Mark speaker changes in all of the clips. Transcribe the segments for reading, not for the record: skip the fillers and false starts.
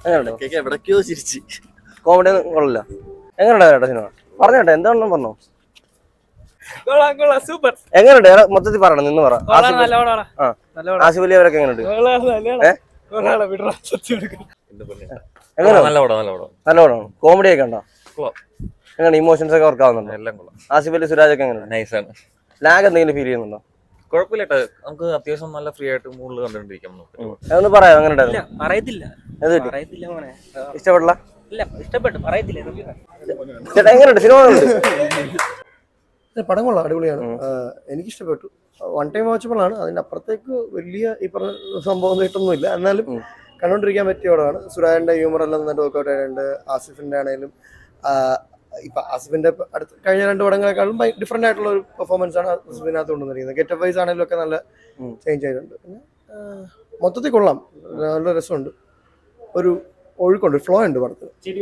Speaker 1: എങ്ങനെയുണ്ട്?
Speaker 2: എവിടേക്കോ ചിരിച്ച്.
Speaker 1: കോമഡി കൊള്ളില്ല. എങ്ങനെയുണ്ട് ചേട്ടാ സിനിമ? പറഞ്ഞോട്ടെ, എന്താണെന്നും പറഞ്ഞോ.
Speaker 3: സൂപ്പർ.
Speaker 1: എങ്ങനെയുണ്ട് മൊത്തത്തിൽ പറയണം, നിന്ന് പറ. ആസിഫ് അലി അവരൊക്കെ എങ്ങനെയുണ്ട്? നല്ല പടമാണ്. കോമഡി ഒക്കെ ഉണ്ടോ? എങ്ങനെ ഇമോഷൻസ് ഒക്കെ വർക്ക് ആവുന്നുണ്ടോ? ആസിഫ് അലി സുരാജ് ഒക്കെ എങ്ങനെയുണ്ട്? ലാഗ് എന്തെങ്കിലും ഫീൽ ചെയ്യുന്നുണ്ടോ?
Speaker 4: കുഴപ്പമില്ല, നമുക്ക് അത്യാവശ്യം നല്ല ഫ്രീ ആയിട്ട് കൂടുതൽ കണ്ടിരിക്കാം.
Speaker 1: അതൊന്ന് പറയാം, എങ്ങനെ
Speaker 3: പറയത്തില്ല.
Speaker 1: ഇഷ്ടപ്പെട്ടില്ല?
Speaker 3: ഇഷ്ടപ്പെട്ടു, പറയത്തില്ല.
Speaker 1: ചേട്ടാ എങ്ങനെയുണ്ട് സിനിമ?
Speaker 5: പടം കൊള്ളാം, അടിപൊളിയാണ്. എനിക്കിഷ്ടപ്പെട്ടു. വൺ ടൈം വാച്ചബിൾ ആണ്. അതിൻ്റെ അപ്പുറത്തേക്ക് വലിയ ഈ പറഞ്ഞ സംഭവം കിട്ടുന്നില്ല, എന്നാലും കണ്ടുകൊണ്ടിരിക്കാൻ പറ്റിയ പടമാണ്. സുരാജിൻ്റെ ഹ്യൂമർ എല്ലാം നന്നായിട്ട് വർക്കൗട്ട് ആയിട്ടുണ്ട്. ആസിഫിൻ്റെ ആണെങ്കിലും ഇപ്പം ആസിഫിൻ്റെ അടുത്ത് കഴിഞ്ഞ 2 പടങ്ങളെക്കാളും ഡിഫറെൻ്റ് ആയിട്ടുള്ള ഒരു പെർഫോമൻസ് ആണ് ആസിഫിനകത്ത് കൊണ്ടുവന്നിരിക്കുന്നത്. ഗെറ്റപ്പ് വൈസ് ആണെങ്കിലും ഒക്കെ നല്ല ചേഞ്ച് ആയിട്ടുണ്ട്. പിന്നെ മൊത്തത്തിൽ കൊള്ളാം, നല്ല രസമുണ്ട്, ഒരു ഒഴുക്കുണ്ട്, ഫ്ലോ ഉണ്ട് പടത്തിൽ. ചിരി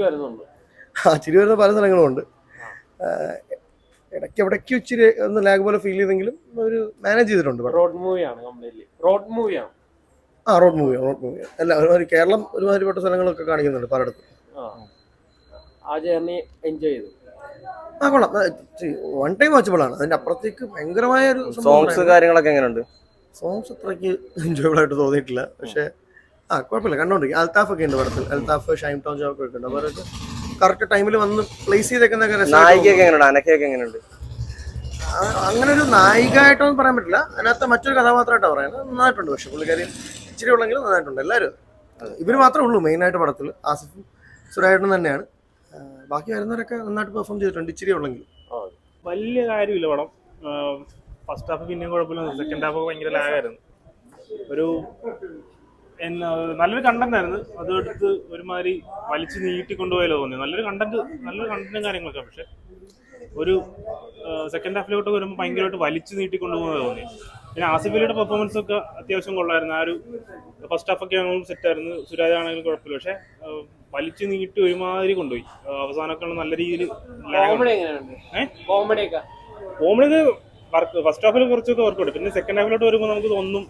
Speaker 5: വരുന്ന പല സ്ഥലങ്ങളും ഉണ്ട്. ഇടയ്ക്ക് ഇച്ചിരി ഒന്ന് ലാഗ് പോലെ ഫീൽ ചെയ്തെങ്കിലും ഒരു മാനേജ് ചെയ്തിട്ടുണ്ട്.
Speaker 3: റോഡ് മൂവിയാണ്.
Speaker 5: റോഡ് മൂവിയാണ്. അല്ല, ഒരുമാതിരി കേരളം ഒരുമാതിരിപ്പെട്ട സ്ഥലങ്ങളൊക്കെ കാണിക്കുന്നുണ്ട് പലയിടത്തും. കൊള്ളാം. വൺ ടൈം വാച്ചബിൾ ആണ്. അതിന്റെ അപ്പുറത്തേക്ക് ഭയങ്കരമായ ഒരു
Speaker 1: സോങ്സ് കാര്യങ്ങളൊക്കെ എങ്ങനെയുണ്ട്?
Speaker 5: സോങ്സ് അത്രയ്ക്ക് എൻജോയബിൾ ആയിട്ട് തോന്നിയിട്ടില്ല. പക്ഷെ കുഴപ്പമില്ല, കണ്ടോണ്ടിരിക്കും. അൽത്താഫ് ഒക്കെ ഉണ്ട് പടത്തിൽ. അൽത്താഫ്, ഷൈം ടോൺ ജോബ് ഒക്കെ ഉണ്ട്. അവരൊക്കെ കറക്റ്റ് ടൈമിൽ വന്ന് പ്ലേസ് ചെയ്തേക്കുന്നൊക്കെ
Speaker 1: എങ്ങനെയുണ്ട്?
Speaker 5: അങ്ങനെ ഒരു നായികയായിട്ടൊന്നും പറയാൻ പറ്റില്ല. അതിനകത്ത് മറ്റൊരു കഥാപാത്രമായിട്ടാണ് പറയുന്നത്. നന്നായിട്ടുണ്ട്. പക്ഷെ പുള്ളിക്കാരി ഇച്ചിരി ഉള്ളെങ്കിലും നന്നായിട്ടുണ്ട്. എല്ലാവരും ഇവർ മാത്രമേ ഉള്ളൂ മെയിനായിട്ട് പടത്തിൽ. ആസിഫും സുരാജേട്ടനും തന്നെയാണ്. ബാക്കി വരുന്നവരൊക്കെ നന്നായിട്ട് പെർഫോം ചെയ്തിട്ടുണ്ട്, ഇച്ചിരി ഉള്ളെങ്കിലും.
Speaker 6: വലിയ കാര്യമില്ല പടം. ഫസ്റ്റ് ഹാഫ് പിന്നെയും കുഴപ്പമില്ല. സെക്കൻഡ് ഹാഫ് ഭയങ്കര ലാഗായിരുന്നു. ഒരു നല്ലൊരു കണ്ടന്റ് ആയിരുന്നു. അതെടുത്ത് ഒരുമാതിരി വലിച്ചു നീട്ടിക്കൊണ്ടുപോയാലോ തോന്നി. നല്ലൊരു കണ്ടന്റും കാര്യങ്ങളൊക്കെ. പക്ഷെ ഒരു സെക്കൻഡ് ഹാഫിലോട്ട് വരുമ്പോൾ ഭയങ്കരമായിട്ട് വലിച്ചു നീട്ടിക്കൊണ്ടുപോകുന്നത് തോന്നി. പിന്നെ ആസിഫ് അലിയുടെ പെർഫോമൻസ് ഒക്കെ അത്യാവശ്യം കൊള്ളായിരുന്നു. ആ ഒരു ഫസ്റ്റ് ഹാഫൊക്കെ ആണെങ്കിലും സെറ്റായിരുന്നു. സുരാജ് ആണെങ്കിലും കുഴപ്പമില്ല. പക്ഷെ വലിച്ചു നീട്ടി ഒരുമാതിരി കൊണ്ടുപോയി. അവസാനമൊക്കെ നല്ല രീതിയിൽ കോമഡി ഫസ്റ്റ് ഹാഫിൽ കുറച്ചൊക്കെ വർക്കൗട്ട്. പിന്നെ സെക്കൻഡ് ഹാഫിലോട്ട് വരുമ്പോൾ നമുക്ക് ഒന്നും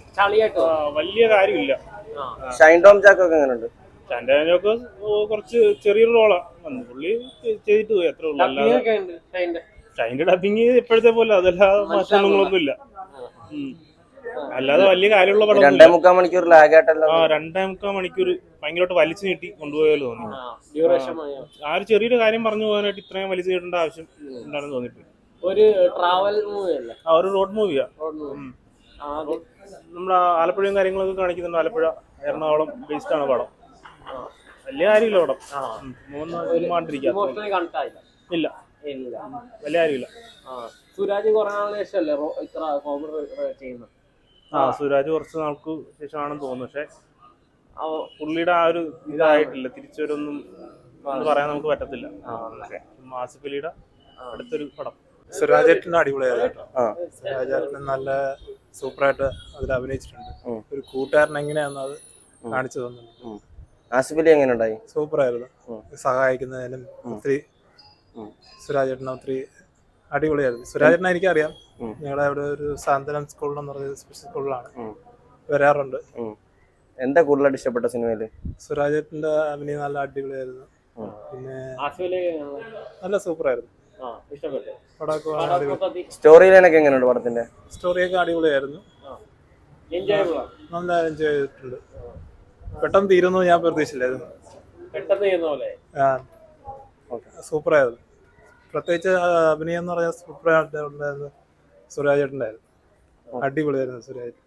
Speaker 6: വലിയ കാര്യമില്ല.
Speaker 1: ഷൈൻ ടോം ജാക്ക് ഒക്കെ എങ്ങനെയുണ്ട്?
Speaker 6: ഷൈൻഡാനൊക്കെ കുറച്ച് ചെറിയൊരു റോളാ വന്നു. പുള്ളി ചെയ്തിട്ട് പോയി, അത്രേ ഉള്ളൂ. ഷൈൻ്റെ ഡബിങ് എപ്പോഴത്തെ പോലെ അതല്ലാതെ മാറ്റങ്ങളൊന്നും ഇല്ല. അല്ലാതെ വലിയ കാര്യമുള്ള പടം.
Speaker 1: 2.25 മണിക്കൂർ ലാഗായിട്ടല്ല.
Speaker 6: 2.25 മണിക്കൂർ ഭയങ്കരമായിട്ട് വലിച്ചു നീട്ടി കൊണ്ടുപോയാലോ തോന്നി. ആ ഒരു ചെറിയൊരു കാര്യം പറഞ്ഞു പോകാനായിട്ട് ഇത്രയും വലിച്ചു നീട്ടേണ്ട ആവശ്യം എന്താണെന്ന് തോന്നിപ്പോയി.
Speaker 3: ഒരു ട്രാവൽ മൂവിയല്ല,
Speaker 6: ഒരു റോഡ് മൂവിയാ. നമ്മുടെ ആലപ്പുഴയും കാര്യങ്ങളൊക്കെ കാണിക്കുന്നുണ്ട്. ആലപ്പുഴ, എറണാകുളം ബേസ്ഡ് ആണ് പടം. വലിയ കാര്യമില്ല പടം. ഇല്ല, വലിയ കാര്യമില്ല.
Speaker 3: സുരാജ് കുറെ നാളിന് ശേഷമല്ലേ ഇത്ര കോമഡി ചെയ്യുന്നത്?
Speaker 6: സുരാജ് കുറച്ച് നാൾക്ക് ശേഷമാണെന്ന് തോന്നുന്നു. പക്ഷെ പുള്ളിയുടെ ആ ഒരു ഇതായിട്ടില്ല, തിരിച്ചൊരൊന്നും പറയാൻ നമുക്ക് പറ്റത്തില്ല. ആസിഫ് അലിയുടെ അടുത്തൊരു പടം.
Speaker 7: സുരാജേട്ടൻ്റെ അടിപൊളിയായിരുന്നു. സുരാജേട്ടൻ നല്ല സൂപ്പറായിട്ട് അതിൽ അഭിനയിച്ചിട്ടുണ്ട്. ഒരു കൂട്ടുകാരൻ എങ്ങനെയാണെന്ന് അത് കാണിച്ചു തന്നു.
Speaker 1: ആസിഫ് അലി എങ്ങനെ ഉണ്ടായി?
Speaker 7: സൂപ്പറായിരുന്നു. സഹായിക്കുന്നതിനും ഒത്തിരി സുരാജേട്ടൻ ഒത്തിരി അടിപൊളിയായിരുന്നു. സുരാജേട്ടനെ എനിക്കറിയാം. ഞങ്ങളുടെ അവിടെ ഒരു സാന്ത്വനം സ്കൂളിലെന്ന് പറഞ്ഞ സ്പെഷ്യൽ സ്കൂളിലാണ് വരാറുണ്ട്.
Speaker 1: എന്താ കൂടുതലായിട്ട് ഇഷ്ടപ്പെട്ട സിനിമയില്?
Speaker 7: സുരാജേട്ടന്റെ അഭിനയം നല്ല അടിപൊളിയായിരുന്നു. പിന്നെ നല്ല സൂപ്പറായിരുന്നു.
Speaker 1: സ്റ്റോറി ലൈനൊക്കെ എങ്ങനെയുണ്ട് പടത്തിന്റെ?
Speaker 7: സ്റ്റോറിയൊക്കെ അടിപൊളിയായിരുന്നു. നല്ല എൻജോയ് ചെയ്തിട്ടുണ്ട്. പെട്ടെന്ന് തീരുന്നു ഞാൻ പ്രതീക്ഷിച്ചില്ലായിരുന്നു. സൂപ്പറായിരുന്നു. പ്രത്യേകിച്ച് അഭിനയം എന്ന് പറഞ്ഞാൽ സൂപ്പറായിട്ട് ഉണ്ടായിരുന്നു. സുരാജേട്ടൻ്റെ അടിപൊളിയായിരുന്നു സുരാജ്.